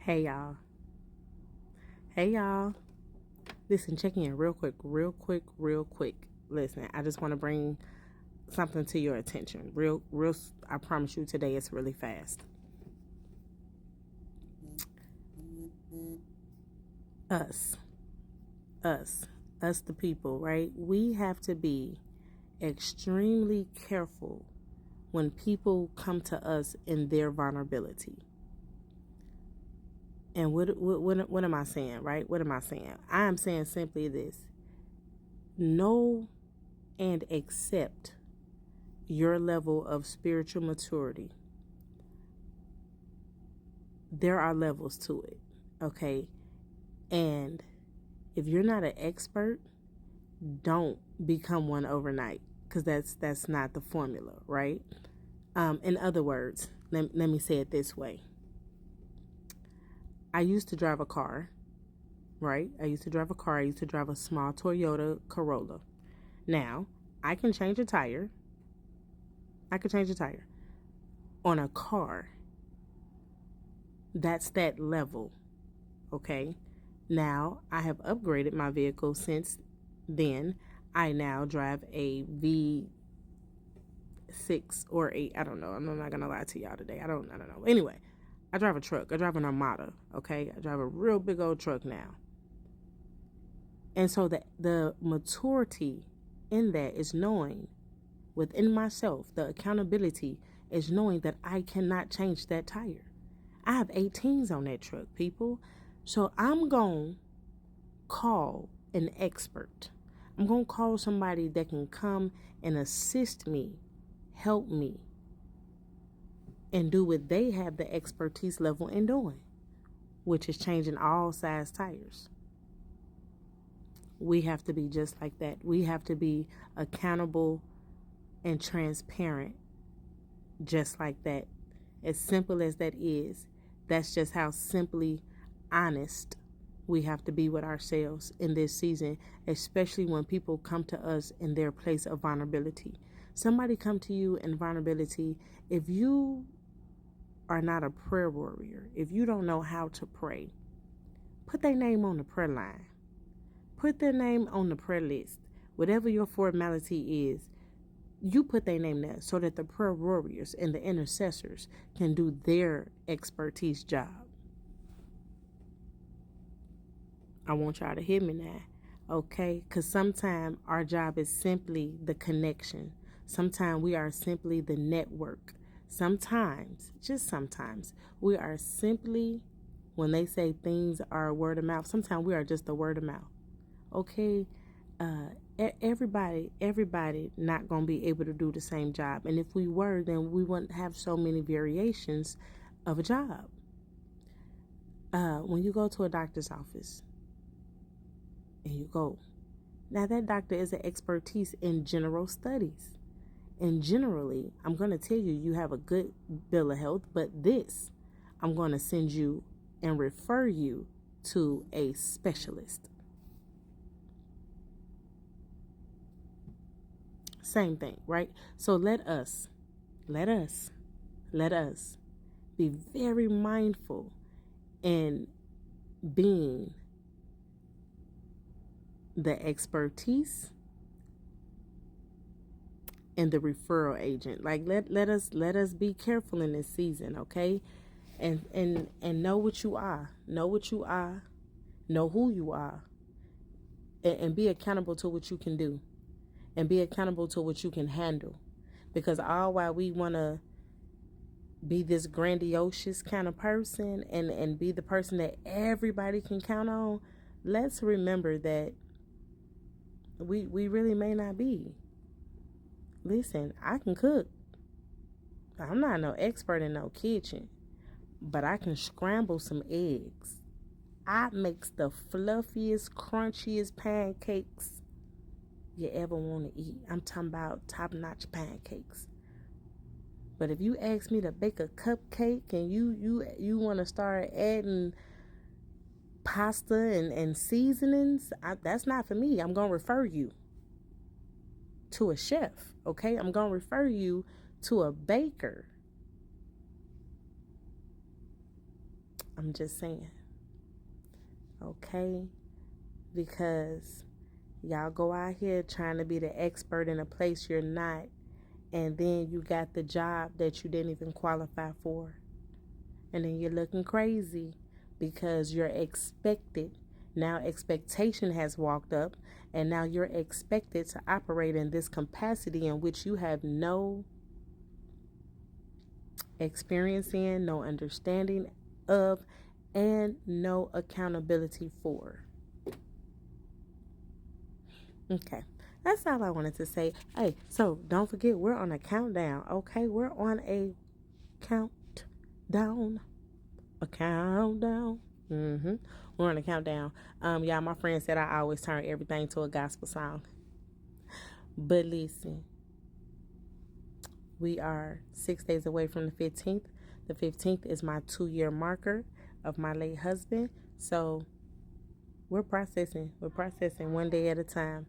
Hey y'all. Hey y'all. Listen, check in real quick. Listen, I just want to bring something to your attention. Real, I promise you today it's really fast. Us, us the people, right? We have to be extremely careful when people come to us in their vulnerability. And what am I saying, right? What am I saying? I am saying simply this. Know and accept your level of spiritual maturity. There are levels to it, okay? And if you're not an expert, don't become one overnight, because that's not the formula, right? In other words, let me say it this way. I used to drive a car, right? I used to drive a small Toyota Corolla. Now, I can change a tire. On a car. That's that level, okay? Now, I have upgraded my vehicle since then. I now drive a V6 or 8. I don't know. I'm not going to lie to y'all today. I don't know. Anyway, I drive a truck. I drive an Armada, okay? I drive a real big old truck now. And so the maturity in that is knowing within myself, the accountability is knowing that I cannot change that tire. I have 18s on that truck, people. So I'm going to call an expert. I'm going to call somebody that can come and assist me, help me, and do what they have the expertise level in doing, which is changing all size tires. We have to be just like that. We have to be accountable and transparent just like that. As simple as that is, that's just how simply honest we have to be with ourselves in this season, especially when people come to us in their place of vulnerability. Somebody come to you in vulnerability. If you are not a prayer warrior, if you don't know how to pray, put their name on the prayer line. Put their name on the prayer list. Whatever your formality is, you put their name there so that the prayer warriors and the intercessors can do their expertise job. I want y'all to hear me now, okay? Because sometimes our job is simply the connection. Sometimes we are simply the network. Sometimes, just sometimes, we are simply, when they say things are word of mouth, sometimes we are just the word of mouth, okay? Everybody not going to be able to do the same job. And if we were, then we wouldn't have so many variations of a job. When you go to a doctor's office and you go, now that doctor is an expertise in general studies. And generally, I'm going to tell you, you have a good bill of health, but this, I'm going to send you and refer you to a specialist. Same thing, right? So let us be very mindful in being the expertise and the referral agent. Like let us be careful in this season, okay? And know what you are. Know what you are. Know who you are. And be accountable to what you can do. And be accountable to what you can handle. Because all while we want to be this grandiose kind of person and be the person that everybody can count on, let's remember that we really may not be. Listen, I can cook. I'm not no expert in no kitchen, but I can scramble some eggs. I makes the fluffiest, crunchiest pancakes you ever want to eat. I'm talking about top-notch pancakes. But if you ask me to bake a cupcake and you want to start adding pasta and seasonings, that's not for me. I'm going to refer you to a chef, okay? I'm going to refer you to a baker. I'm just saying. Okay? Because y'all go out here trying to be the expert in a place you're not, and then you got the job that you didn't even qualify for. And then you're looking crazy because you're expected. Now expectation has walked up, and now you're expected to operate in this capacity in which you have no experience in, no understanding of, and no accountability for. Okay, that's all I wanted to say. Hey, so don't forget, we're on a countdown. Okay, we're on a countdown. A countdown. We're on a countdown. Y'all, my friend said I always turn everything to a gospel song. But listen, we are 6 days away from the 15th. The 15th is my 2-year marker of my late husband. So we're processing. We're processing one day at a time.